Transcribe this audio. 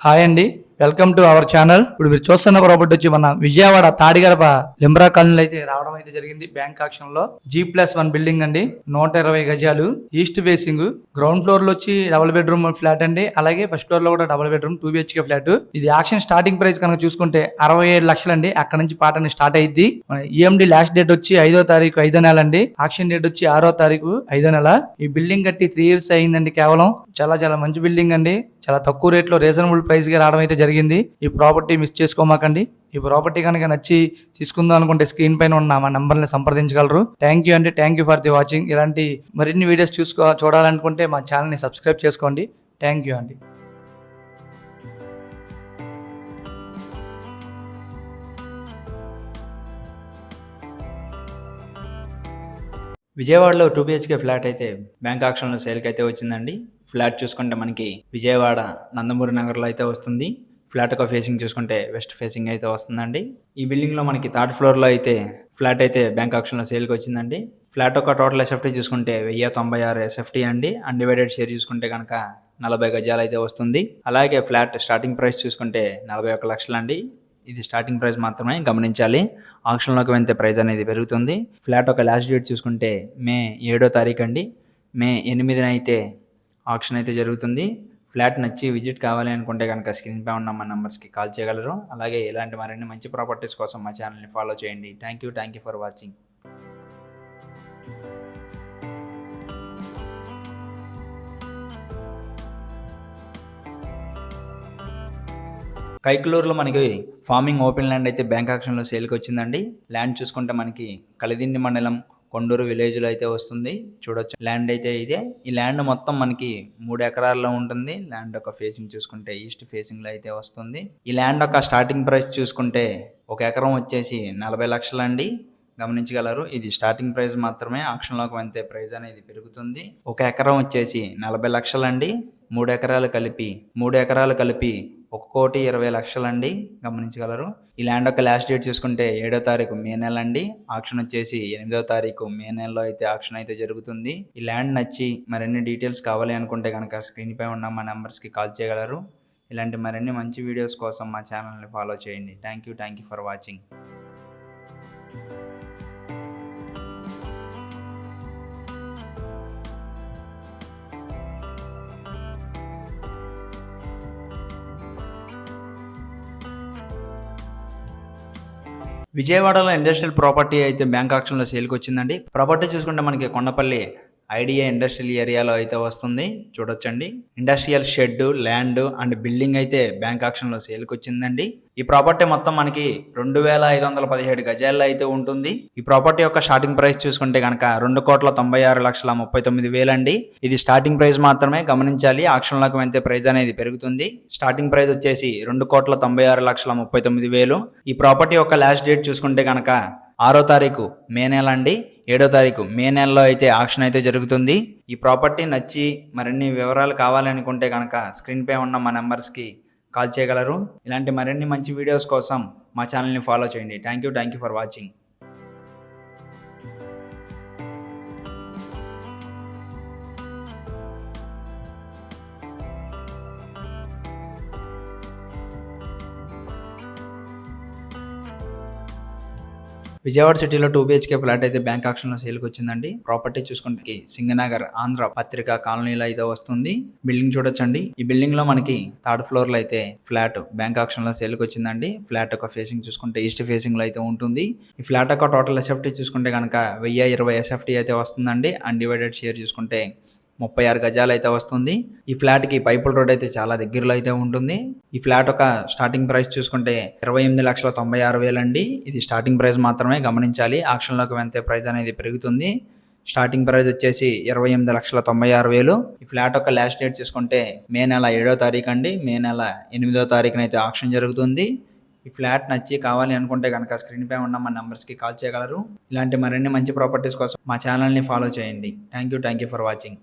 Hi అండి, welcome to our channel. ఇప్పుడు మీరు చూస్తున్న ప్రాపర్టీ వచ్చి మన విజయవాడ తాడిగడప లింబ్రా కాలనీలో అయితే రావడం అయితే జరిగింది. బ్యాంక్ ఆక్షన్ లో G+1 బిల్డింగ్ అండి, 120 గజాలు, ఈస్ట్ ఫేసింగ్, గ్రౌండ్ ఫ్లోర్ లో వచ్చి డబుల్ బెడ్రూమ్ ఫ్లాట్ అండి. అలాగే ఫస్ట్ ఫ్లోర్ లో కూడా డబుల్ బెడ్రూమ్ 2 BHK ఫ్లాట్. ఇది ఆక్షన్ స్టార్టింగ్ ప్రైస్ కనుక చూసుకుంటే 67 లక్షలు అండి. అక్కడ నుంచి పాట స్టార్ట్ అయ్యింది. EMD లాస్ట్ డేట్ వచ్చి 5వ తారీఖు 5వ నెల అండి. ఆక్షన్ డేట్ వచ్చి 6వ తారీఖు 5వ నెల. ఈ బిల్డింగ్ కట్టి 3 years అయిందండి. కేవలం చాలా మంచి బిల్డింగ్ అండి. చాలా తక్కువ రేట్ లో రీజనబుల్ ప్రైస్ గా రావడం అయితే జరిగింది. ఈ ప్రాపర్టీ మిస్ చేసుకోమాకండి. ఈ ప్రాపర్టీ కనుక నచ్చి తీసుకుందాం అనుకుంటే స్క్రీన్ పైన ఉన్న మా నంబర్ ని సంప్రదించగలరు. థ్యాంక్ యూ అండి, thank you for the watching. ఇలాంటి మరిన్ని వీడియోస్ చూడాలనుకుంటే మా ఛానల్ ని సబ్స్క్రైబ్ చేసుకోండి. థ్యాంక్ యూ అండి. విజయవాడలో 2 BHK ఫ్లాట్ అయితే బ్యాంక్ ఆక్షన్లో సేల్కి అయితే వచ్చిందండి. ఫ్లాట్ చూసుకుంటే మనకి విజయవాడ నందమూరి నగర్లో అయితే వస్తుంది. ఫ్లాట్ ఒక ఫేసింగ్ చూసుకుంటే వెస్ట్ ఫేసింగ్ అయితే వస్తుందండి. ఈ బిల్డింగ్లో మనకి థర్డ్ ఫ్లోర్లో అయితే ఫ్లాట్ అయితే బ్యాంక్ ఆక్షన్లో సేల్కి వచ్చిందండి. ఫ్లాట్ ఒక టోటల్ SFT చూసుకుంటే 1096 SFT అండి. అన్డివైడెడ్ షేర్ చూసుకుంటే కనుక 40 గజాలు అయితే వస్తుంది. అలాగే ఫ్లాట్ స్టార్టింగ్ ప్రైస్ చూసుకుంటే 41 లక్షలు అండి. ఇది స్టార్టింగ్ ప్రైస్ మాత్రమే గమనించాలి. ఆక్షన్లోకి వెళ్తే ప్రైస్ అనేది పెరుగుతుంది. ఫ్లాట్ ఒక లాస్ట్ డేట్ చూసుకుంటే మే 7వ తారీఖు అండి. మే 8న అయితే ఆక్షన్ అయితే జరుగుతుంది. ఫ్లాట్ నచ్చి విజిట్ కావాలి అనుకుంటే కనుక స్క్రీన్ పై ఉన్న మా నెంబర్స్కి కాల్ చేయగలరు. అలాగే ఇలాంటి మరిన్ని మంచి ప్రాపర్టీస్ కోసం మా ఛానల్ని ఫాలో చేయండి. Thank you for watching. కైకలూరులో మనకి ఫార్మింగ్ ఓపెన్ ల్యాండ్ అయితే బ్యాంక్ ఆక్షన్లో సేల్కి వచ్చిందండి. ల్యాండ్ చూసుకుంటే మనకి కలిదిండి మండలం కొండూరు విలేజ్లో అయితే వస్తుంది. చూడొచ్చు ల్యాండ్ అయితే ఇదే. ఈ ల్యాండ్ మొత్తం మనకి 3 ఎకరాల్లో ఉంటుంది. ల్యాండ్ ఒక ఫేసింగ్ చూసుకుంటే ఈస్ట్ ఫేసింగ్లో అయితే వస్తుంది. ఈ ల్యాండ్ ఒక స్టార్టింగ్ ప్రైస్ చూసుకుంటే 1 ఎకరం వచ్చేసి 40 లక్షలు అండి. గమనించగలరు. ఇది స్టార్టింగ్ ప్రైస్ మాత్రమే. ఆక్షన్లోకి వెళ్తే ప్రైస్ అనేది పెరుగుతుంది. 1 ఎకరం వచ్చేసి 40 లక్షలు అండి. 3 ఎకరాలు కలిపి 1,20,00,000 లక్షలండి. గమనించగలరు. ఈ ల్యాండ్ యొక్క లాస్ట్ డేట్ చూసుకుంటే 7వ తారీఖు మే నెల అండి. ఆక్షన్ వచ్చేసి 8వ తారీఖు మే నెలలో అయితే ఆక్షన్ అయితే జరుగుతుంది. ఈ ల్యాండ్ నచ్చి మరిన్ని డీటెయిల్స్ కావాలి అనుకుంటే కనుక స్క్రీన్ పై ఉన్న మా నెంబర్స్కి కాల్ చేయగలరు. ఇలాంటి మరిన్ని మంచి వీడియోస్ కోసం మా ఛానల్ని ఫాలో చేయండి. Thank you for watching. విజయవాడలో ఇండస్ట్రియల్ ప్రాపర్టీ అయితే బ్యాంక్ ఆక్షన్లో సేల్కి వచ్చిందండి. ప్రాపర్టీ చూసుకుంటే మనకి కొండపల్లి ఐడియా ఇండస్ట్రియల్ ఏరియాలో అయితే వస్తుంది. చూడొచ్చండి. Industrial shed, land and building అయితే బ్యాంక్ ఆక్షన్లో సేల్కి వచ్చిందండి. ఈ ప్రాపర్టీ మొత్తం మనకి 2,517 గజాల్లో అయితే ఉంటుంది. ఈ ప్రాపర్టీ యొక్క స్టార్టింగ్ ప్రైస్ చూసుకుంటే కనుక 2,96,39,000 అండి. ఇది స్టార్టింగ్ ప్రైస్ మాత్రమే గమనించాలి. ఆక్షన్లోకి వెళ్తే ప్రైస్ అనేది పెరుగుతుంది. స్టార్టింగ్ ప్రైస్ వచ్చేసి 2,96,39,000. ఈ ప్రాపర్టీ యొక్క లాస్ట్ డేట్ చూసుకుంటే కనుక 6వ తారీఖు మే నెల అండి. 7వ తారీఖు మే నెలలో అయితే ఆక్షన్ అయితే జరుగుతుంది. ఈ ప్రాపర్టీ నచ్చి మరిన్ని వివరాలు కావాలనుకుంటే కనుక స్క్రీన్ పై ఉన్న మా నెంబర్స్కి కాల్ చేయగలరు. ఇలాంటి మరిన్ని మంచి వీడియోస్ కోసం మా ఛానల్ని ఫాలో చేయండి. Thank you for watching. Vijayawada సిటీలో 2 BHK ఫ్లాట్ అయితే బ్యాంక్ ఆక్షన్లో సేల్కి వచ్చిందండి. ప్రాపర్టీ చూసుకుంటే సింగనగర్ ఆంధ్ర పత్రిక కాలనీలో అయితే వస్తుంది. బిల్డింగ్ చూడొచ్చండి. ఈ బిల్డింగ్ లో మనకి థర్డ్ ఫ్లోర్ లో అయితే ఫ్లాట్ బ్యాంక్ ఆక్షన్లో సేల్కి వచ్చిందండి. ఫ్లాట్ ఒక ఫేసింగ్ చూసుకుంటే ఈస్ట్ ఫేసింగ్ లో అయితే ఉంటుంది. ఈ ఫ్లాట్ యొక్క టోటల్ SFT చూసుకుంటే కనుక 1020 SFT అయితే వస్తుందండి. అన్డివైడెడ్ షేర్ చూసుకుంటే 36 గజాలు అయితే వస్తుంది. ఈ ఫ్లాట్కి పైపుల్ రోడ్ అయితే చాలా దగ్గరలో అయితే ఉంటుంది. ఈ ఫ్లాట్ ఒక స్టార్టింగ్ ప్రైస్ చూసుకుంటే 28,96,000 అండి. ఇది స్టార్టింగ్ ప్రైస్ మాత్రమే గమనించాలి. ఆక్షన్లోకి వెళ్తే ప్రైస్ అనేది పెరుగుతుంది. స్టార్టింగ్ ప్రైస్ వచ్చేసి 28,96,000. ఈ ఫ్లాట్ యొక్క లాస్ట్ డేట్ చూసుకుంటే మే నెల 7వ తారీఖు అండి. మే నెల 8వ తారీఖున అయితే ఆక్షన్ జరుగుతుంది. ఈ ఫ్లాట్ నచ్చి కావాలి అనుకుంటే కనుక స్క్రీన్ పై ఉన్న మా నెంబర్స్కి కాల్ చేయగలరు. ఇలాంటి మరిన్ని మంచి ప్రాపర్టీస్ కోసం మా ఛానల్ని ఫాలో చేయండి. Thank you for watching.